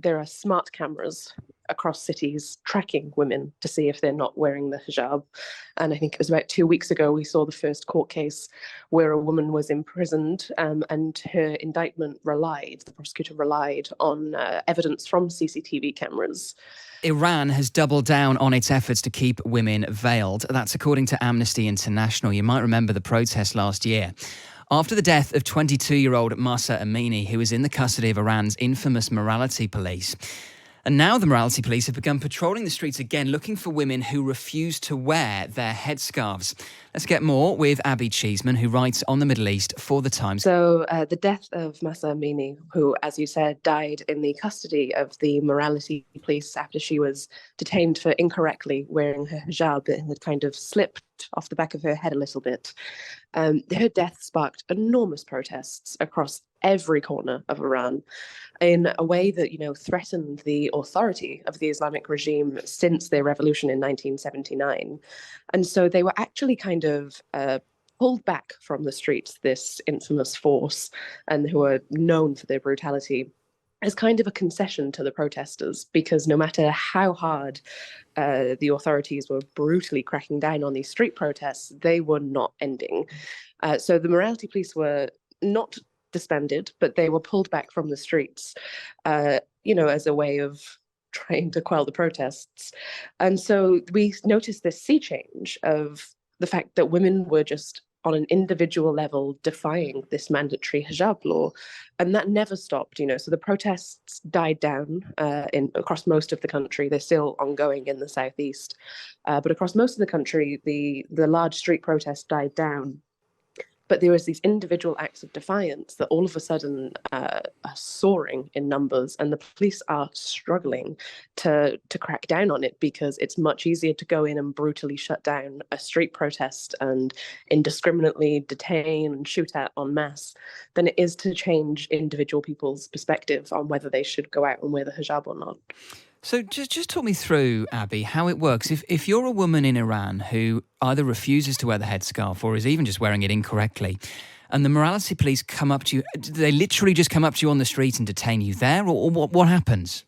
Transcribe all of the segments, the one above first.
there are smart cameras across cities tracking women to see if they're not wearing the hijab. And I think it was about 2 weeks ago we saw the first court case where a woman was imprisoned, and her indictment the prosecutor relied on evidence from CCTV cameras. Iran has doubled down on its efforts to keep women veiled. That's according to Amnesty International. You might remember the protest last year. After the death of 22-year-old Mahsa Amini, who was in the custody of Iran's infamous morality police. And now the morality police have begun patrolling the streets again, looking for women who refuse to wear their headscarves. Let's get more with Abbie Cheeseman, who writes on the Middle East for The Times. So the death of Mahsa Amini, who, as you said, died in the custody of the morality police after she was detained for incorrectly wearing her hijab, and had kind of slipped off the back of her head a little bit. Her death sparked enormous protests across every corner of Iran in a way that, threatened the authority of the Islamic regime since their revolution in 1979. And so they were actually kind of pulled back from the streets, this infamous force, and who are known for their brutality, as kind of a concession to the protesters, because no matter how hard the authorities were brutally cracking down on these street protests, they were not ending. So the morality police were not disbanded, but they were pulled back from the streets, as a way of trying to quell the protests. And so we noticed this sea change of the fact that women were just on an individual level defying this mandatory hijab law, and that never stopped. So the protests died down across most of the country. They're still ongoing in the southeast, but across most of the country, the large street protests died down. But there was these individual acts of defiance that all of a sudden are soaring in numbers, and the police are struggling to crack down on it, because it's much easier to go in and brutally shut down a street protest and indiscriminately detain and shoot at en masse than it is to change individual people's perspective on whether they should go out and wear the hijab or not. So just talk me through, Abbie, how it works. If you're a woman in Iran who either refuses to wear the headscarf or is even just wearing it incorrectly, and the morality police come up to you, do they literally just come up to you on the street and detain you there, or what happens?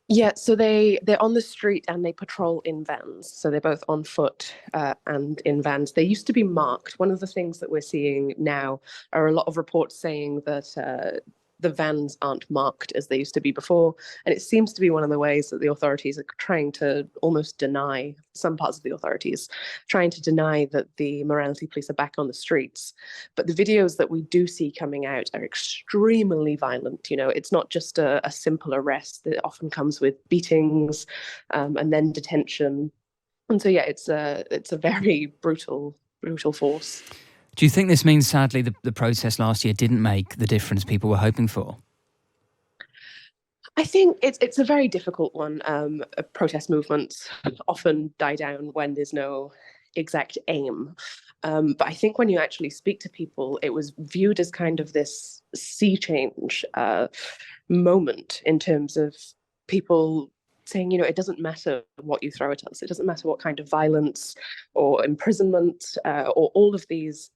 Yeah, so they're on the street and they patrol in vans. So they're both on foot and in vans. They used to be marked. One of the things that we're seeing now are a lot of reports saying that the vans aren't marked as they used to be before. And it seems to be one of the ways that the authorities are trying to almost deny, some parts of the authorities, trying to deny that the morality police are back on the streets. But the videos that we do see coming out are extremely violent. It's not just a simple arrest. It often comes with beatings and then detention. And so, yeah, it's a very brutal force. Do you think this means, sadly, the protest last year didn't make the difference people were hoping for? I think it's a very difficult one. Protest movements often die down when there's no exact aim. But I think when you actually speak to people, it was viewed as kind of this sea change moment in terms of people saying, it doesn't matter what you throw at us. It doesn't matter what kind of violence or imprisonment or all of these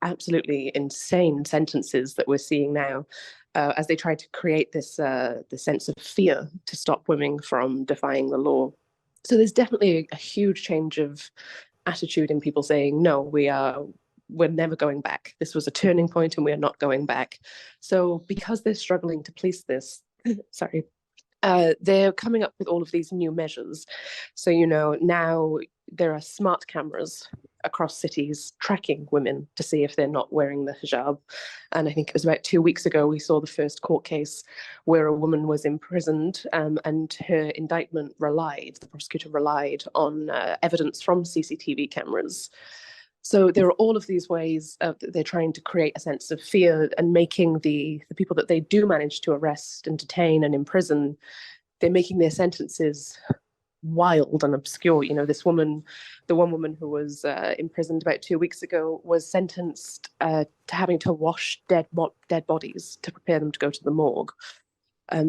absolutely insane sentences that we're seeing now, as they try to create this sense of fear to stop women from defying the law. So there's definitely a huge change of attitude in people saying, no, we're never going back. This was a turning point and we're not going back. So because they're struggling to police this, sorry, they're coming up with all of these new measures. So, now there are smart cameras across cities tracking women to see if they're not wearing the hijab. And I think it was about 2 weeks ago we saw the first court case where a woman was imprisoned, and her indictment the prosecutor relied on evidence from CCTV cameras. So there are all of these ways they're trying to create a sense of fear, and making the people that they do manage to arrest and detain and imprison, they're making their sentences wild and obscure. The one woman who was imprisoned about 2 weeks ago was sentenced to having to wash dead bodies to prepare them to go to the morgue.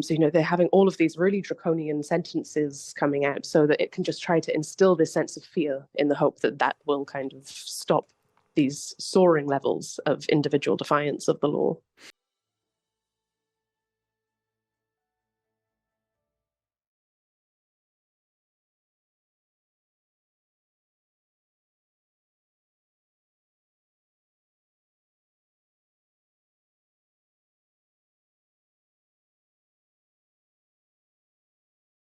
So, they're having all of these really draconian sentences coming out so that it can just try to instill this sense of fear in the hope that that will kind of stop these soaring levels of individual defiance of the law.